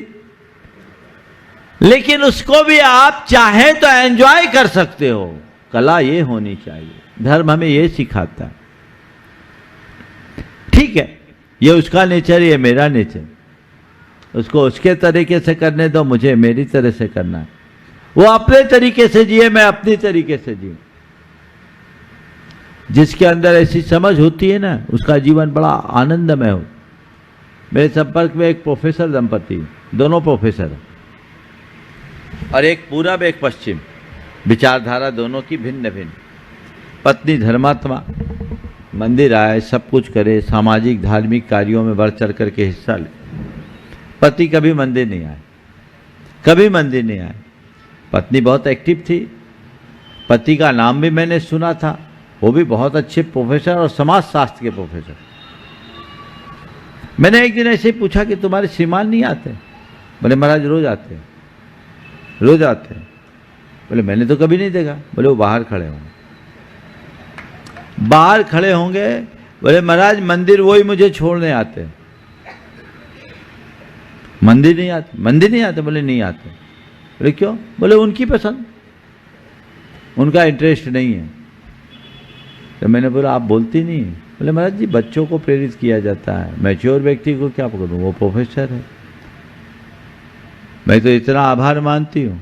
लेकिन उसको भी आप चाहे तो एंजॉय कर सकते हो। कला ये होनी चाहिए, धर्म हमें ये सिखाता है। ठीक है, ये उसका नेचर, ये मेरा नेचर, उसको उसके तरीके से करने दो, मुझे मेरी तरह से करना है। वो अपने तरीके से जिए, मैं अपनी तरीके से जीऊं। जिसके अंदर ऐसी समझ होती है ना, उसका जीवन बड़ा आनंदमय हो। मेरे संपर्क में एक प्रोफेसर दंपति, दोनों प्रोफेसर, और एक पूरब एक पश्चिम, विचारधारा दोनों की भिन्न भिन्न। पत्नी धर्मात्मा, मंदिर आए, सब कुछ करे, सामाजिक धार्मिक कार्यों में बढ़ चढ़ करके हिस्सा ले। पति कभी मंदिर नहीं आए, कभी मंदिर नहीं आए। पत्नी बहुत एक्टिव थी, पति का नाम भी मैंने सुना था, वो भी बहुत अच्छे प्रोफेसर और समाज शास्त्र के प्रोफेसर। मैंने एक दिन ऐसे ही पूछा कि तुम्हारे श्रीमान नहीं आते? बोले महाराज रोज आते हैं, रोज आते हैं। बोले मैंने तो कभी नहीं देखा। बोले वो बाहर खड़े होंगे, बाहर खड़े होंगे। बोले महाराज मंदिर वही मुझे छोड़ने आते हैं। मंदिर नहीं आते, मंदिर नहीं आते? बोले नहीं आते। बोले क्यों? बोले उनकी पसंद, उनका इंटरेस्ट नहीं है। तो मैंने बोला आप बोलती नहीं? बोले महाराज जी बच्चों को प्रेरित किया जाता है, मैच्योर व्यक्ति को क्या पकड़ूं, वो प्रोफेसर है। मैं तो इतना आभार मानती हूँ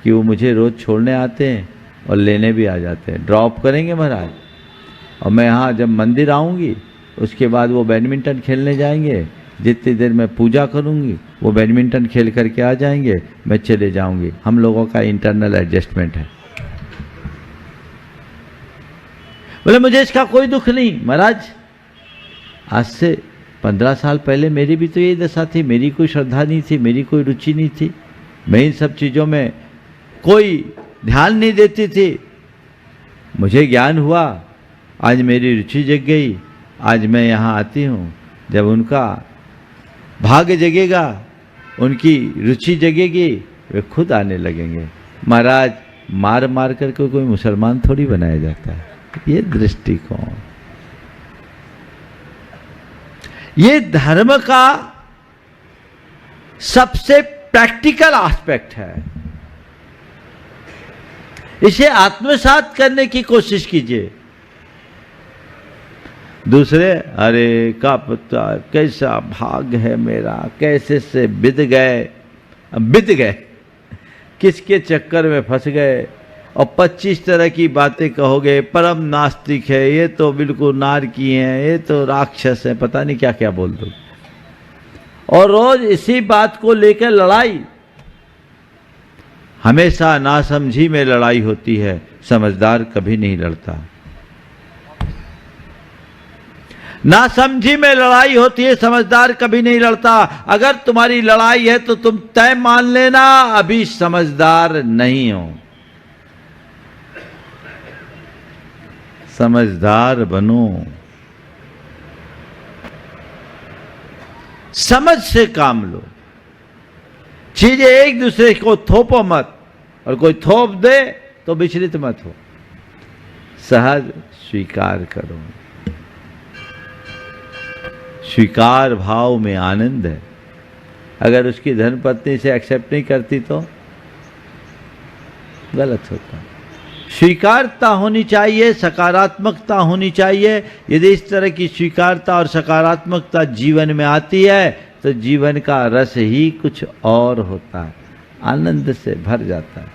कि वो मुझे रोज छोड़ने आते हैं और लेने भी आ जाते हैं। ड्रॉप करेंगे महाराज, और मैं यहाँ जब मंदिर आऊँगी उसके बाद वो बैडमिंटन खेलने जाएंगे। जितनी देर मैं पूजा करूँगी वो बैडमिंटन खेल करके आ जाएंगे, मैं चले जाऊँगी। हम लोगों का इंटरनल एडजस्टमेंट है। बोले मुझे इसका कोई दुख नहीं महाराज, आज से 15 साल पहले मेरी भी तो यही दशा थी। मेरी कोई श्रद्धा नहीं थी, मेरी कोई रुचि नहीं थी, मैं इन सब चीज़ों में कोई ध्यान नहीं देती थी। मुझे ज्ञान हुआ, आज मेरी रुचि जग गई, आज मैं यहाँ आती हूँ। जब उनका भाग्य जगेगा, उनकी रुचि जगेगी, वे खुद आने लगेंगे। महाराज मार मार करके कोई मुसलमान थोड़ी बनाया जाता है। ये दृष्टिकोण, ये धर्म का सबसे प्रैक्टिकल एस्पेक्ट है। इसे आत्मसात करने की कोशिश कीजिए। दूसरे अरे का पता कैसा भाग्य है मेरा, कैसे से बिद गए, किसके चक्कर में फंस गए, और 25 तरह की बातें कहोगे। परम नास्तिक है, ये तो बिल्कुल नारकी हैं, ये तो राक्षस है, पता नहीं क्या क्या बोल दो। और रोज इसी बात को लेकर लड़ाई। हमेशा नासमझी में लड़ाई होती है, समझदार कभी नहीं लड़ता। नासमझी में लड़ाई होती है, समझदार कभी नहीं लड़ता। अगर तुम्हारी लड़ाई है तो तुम तय मान लेना अभी समझदार नहीं हो। समझदार बनो, समझ से काम लो। चीजें एक दूसरे को थोपो मत, और कोई थोप दे तो विचलित मत हो, सहज स्वीकार करो। स्वीकार भाव में आनंद है। अगर उसकी धर्मपत्नी से एक्सेप्ट नहीं करती तो गलत होता। स्वीकारता होनी चाहिए, सकारात्मकता होनी चाहिए। यदि इस तरह की स्वीकारता और सकारात्मकता जीवन में आती है तो जीवन का रस ही कुछ और होता है, आनंद से भर जाता है।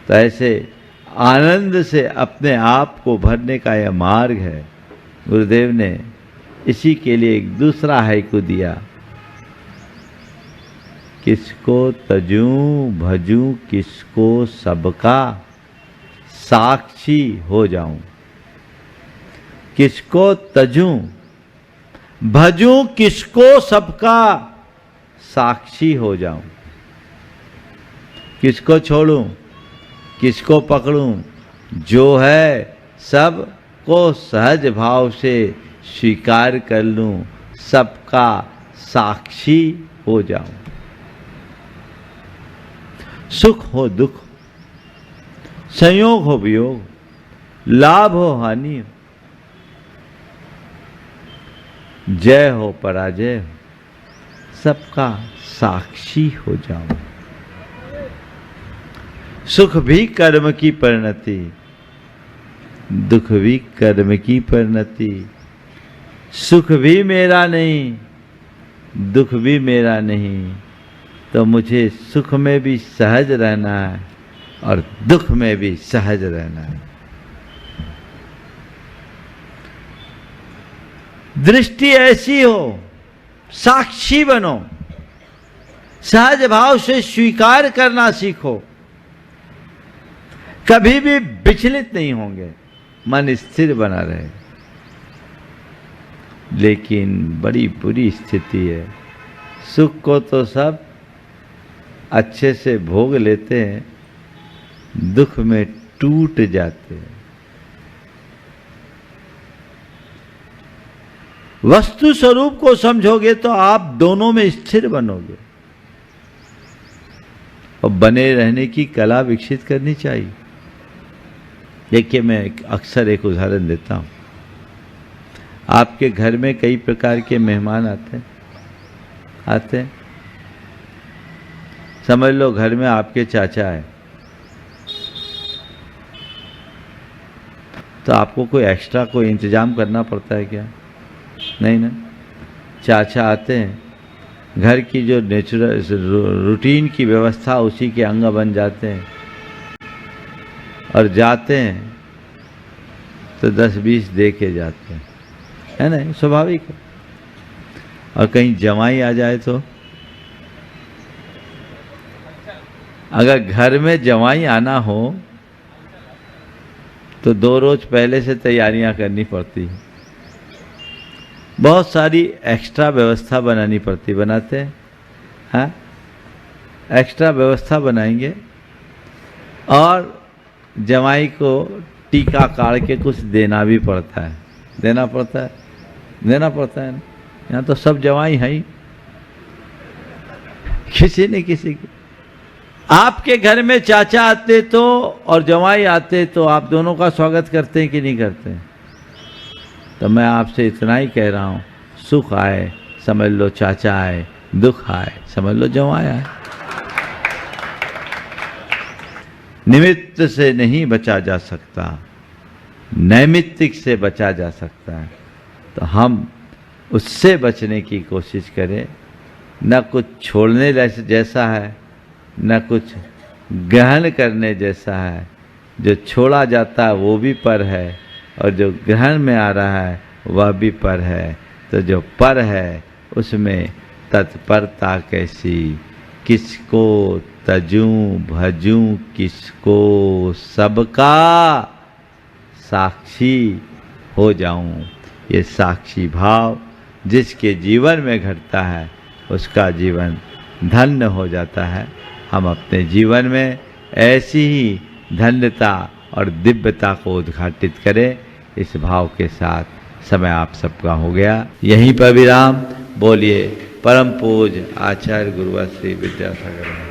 तो ऐसे आनंद से अपने आप को भरने का यह मार्ग है। गुरुदेव ने इसी के लिए एक दूसरा हाइकू दिया, किसको तजूं भजूं किसको सबका साक्षी हो जाऊं। किसको तजूं भजूं किसको सबका साक्षी हो जाऊं। किसको छोड़ूं किसको पकड़ूं, जो है सब को सहज भाव से स्वीकार कर लूं, सबका साक्षी हो जाऊं। सुख हो दुख, संयोग हो वियोग, लाभ हो हानि हो, जय हो पराजय हो, सबका साक्षी हो जाऊं। सुख भी कर्म की परिणति, दुख भी कर्म की परिणति। सुख भी मेरा नहीं, दुख भी मेरा नहीं, तो मुझे सुख में भी सहज रहना है और दुख में भी सहज रहना है। दृष्टि ऐसी हो, साक्षी बनो, सहज भाव से स्वीकार करना सीखो। कभी भी विचलित नहीं होंगे, मन स्थिर बना रहे। लेकिन बड़ी बुरी स्थिति है, सुख को तो सब अच्छे से भोग लेते हैं, दुख में टूट जाते हैं। वस्तु स्वरूप को समझोगे तो आप दोनों में स्थिर बनोगे और बने रहने की कला विकसित करनी चाहिए। देखिए, मैं अक्सर एक उदाहरण देता हूं। आपके घर में कई प्रकार के मेहमान आते हैं। समझ लो घर में आपके चाचा है, तो आपको कोई एक्स्ट्रा कोई इंतजाम करना पड़ता है क्या? नहीं ना। चाचा आते हैं, घर की जो नेचुरल रूटीन की व्यवस्था उसी के अंग बन जाते हैं और जाते हैं तो 10-20 दे के जाते हैं, है ना, स्वाभाविक है। और कहीं जमाई आ जाए तो, अगर घर में जमाई आना हो तो 2 रोज पहले से तैयारियां करनी पड़ती है, बहुत सारी एक्स्ट्रा व्यवस्था बनानी पड़ती। बनाते हैं, हाँ, एक्स्ट्रा व्यवस्था बनाएंगे और जमाई को टीका काढ़ के कुछ देना भी पड़ता है, देना पड़ता है। यहाँ तो सब जमाई है ही, किसी न किसी की। आपके घर में चाचा आते तो और जमाई आते तो आप दोनों का स्वागत करते हैं कि नहीं करते हैं? तो मैं आपसे इतना ही कह रहा हूँ, सुख आए समझ लो चाचा आए, दुख आए समझ लो जमाई आए। निमित्त से नहीं बचा जा सकता, नैमित्तिक से बचा जा सकता है। तो हम उससे बचने की कोशिश करें। न कुछ छोड़ने जैसा है, न कुछ ग्रहण करने जैसा है। जो छोड़ा जाता है वो भी पर है और जो ग्रहण में आ रहा है वह भी पर है। तो जो पर है उसमें तत्परता कैसी, किसको तजूं भजूं किसको सबका साक्षी हो जाऊं। ये साक्षी भाव जिसके जीवन में घटता है उसका जीवन धन्य हो जाता है। हम अपने जीवन में ऐसी ही धन्यता और दिव्यता को उद्घाटित करें। इस भाव के साथ समय आप सबका हो गया। यहीं पर विराम। बोलिए परम पूज्य आचार्य गुरुवर श्री विद्यासागर।